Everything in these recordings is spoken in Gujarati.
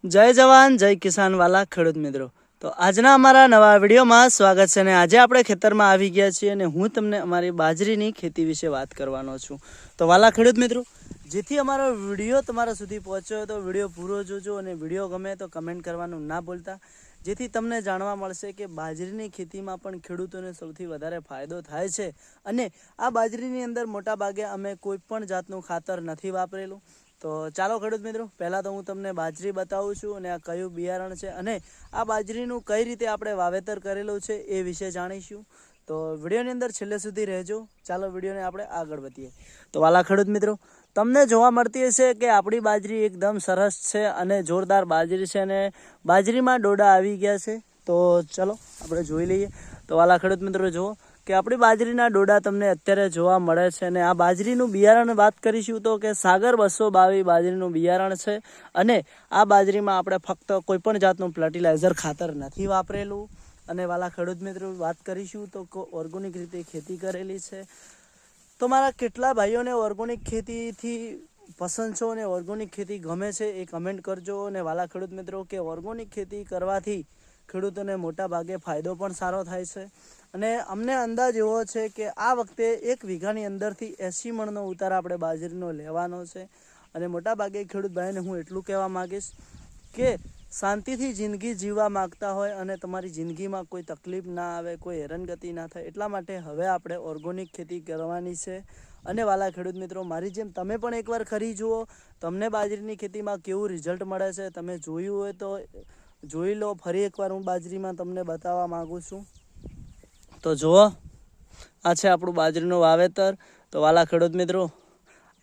જય જવાન જય કિસાન વાલા ખેડૂત મિત્રો, તો આજના અમારા નવા વિડીયોમાં સ્વાગત છે. અને આજે આપણે ખેતરમાં આવી ગયા છીએ અને હું તમને અમારી બાજરીની ખેતી વિશે વાત કરવાનો છું. તો વાલા ખેડૂત મિત્રો, જેથી અમારો વિડીયો તમારા સુધી પહોંચ્યો તો વિડીયો પૂરો જોજો અને વિડીયો ગમે તો કમેન્ટ કરવાનું ના ભૂલતા, જેથી તમને જાણવા મળશે કે બાજરીની ખેતીમાં પણ ખેડૂતોને સૌથી વધારે ફાયદો થાય છે. અને આ બાજરીની અંદર મોટા ભાગે અમે કોઈ પણ જાતનું ખાતર નથી વાપરેલું. તો ચાલો ખેડૂત મિત્રો, પહેલાં તો હું તમને બાજરી બતાવું છું અને આ કયું બિયારણ છે અને આ બાજરીનું કઈ રીતે આપણે વાવેતર કરેલું છે એ વિશે જાણીશું. તો વિડીયોની અંદર છેલ્લે સુધી રહેજો. ચાલો વિડીયોને આપણે આગળ વધીએ. તો વાલા ખેડૂત મિત્રો, તમને જોવા મળતી હશે કે આપણી બાજરી એકદમ સરસ છે અને જોરદાર બાજરી છે અને બાજરીમાં ડોડા આવી ગયા છે. તો ચલો આપણે જોઈ લઈએ. તો વાલા ખેડૂત મિત્રો જુઓ કે આપણી બાજરીના ડોડા તમને અત્યારે જોવા મળે છે. અને આ બાજરીનું બિયારણ વાત કરીશું તો કે સાગર 222 બાજરીનું બિયારણ છે. અને આ બાજરીમાં આપણે ફક્ત કોઈપણ જાતનું ફર્ટિલાઇઝર ખાતર નથી વાપરેલું. અને વાલા ખેડૂત મિત્રો વાત કરીશું તો ઓર્ગોનિક રીતે ખેતી કરેલી છે. તો મારા કેટલા ભાઈઓને ઓર્ગોનિક ખેતીથી પસંદ છો અને ઓર્ગોનિક ખેતી ગમે છે એ કમેન્ટ કરજો. અને વાલા ખેડૂત મિત્રો, કે ઓર્ગોનિક ખેતી કરવાથી ખેડૂતોને મોટા ભાગે ફાયદો પણ સારો થાય છે. અને અમને અંદાજ એવો છે કે આ વખતે 1 વીઘાની અંદરથી 80 મણનો ઉતાર આપણે બાજરીનો લેવાનો છે. અને મોટા ભાગે ખેડૂત ભાઈને હું એટલું કહેવા માગીશ કે શાંતિથી જિંદગી જીવવા માગતા હોય અને તમારી જિંદગીમાં કોઈ તકલીફ ના આવે, કોઈ હેરાનગતિ ના થાય, એટલા માટે હવે આપણે ઓર્ગોનિક ખેતી કરવાની છે. અને વાલા ખેડૂત મિત્રો, મારી જેમ તમે પણ એકવાર કરી જુઓ, તમને બાજરીની ખેતીમાં કેવું રિઝલ્ટ મળે છે તમે જોયું હોય તો જોઈ લો. ફરી એકવાર હું બાજરીમાં તમને બતાવવા માગું છું. તો જુઓ, આ છે આપણું બાજરીનું વાવેતર. તો વાલા ખેડૂત મિત્રો,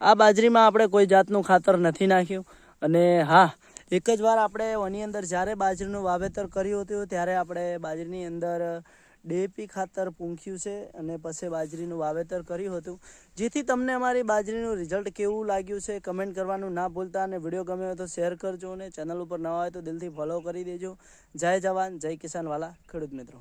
આ બાજરીમાં આપણે કોઈ જાતનું ખાતર નથી નાખ્યું. અને હા, એક જ વાર આપણે એની અંદર જ્યારે બાજરીનું વાવેતર કર્યું હતું ત્યારે આપણે બાજરીની અંદર DAP ખાતર પૂંખ્યું છે અને પછી બાજરીનું વાવેતર કર્યું હતું. જેથી તમને અમારી બાજરીનું રિઝલ્ટ કેવું લાગ્યું છે કમેન્ટ કરવાનું ના ભૂલતા. અને વિડીયો ગમ્યો હોય તો શેર કરજો અને ચેનલ ઉપર નવા હોય તો દિલથી ફોલો કરી દેજો. જય જવાન જય કિસાન વાલા ખેડૂત મિત્રો.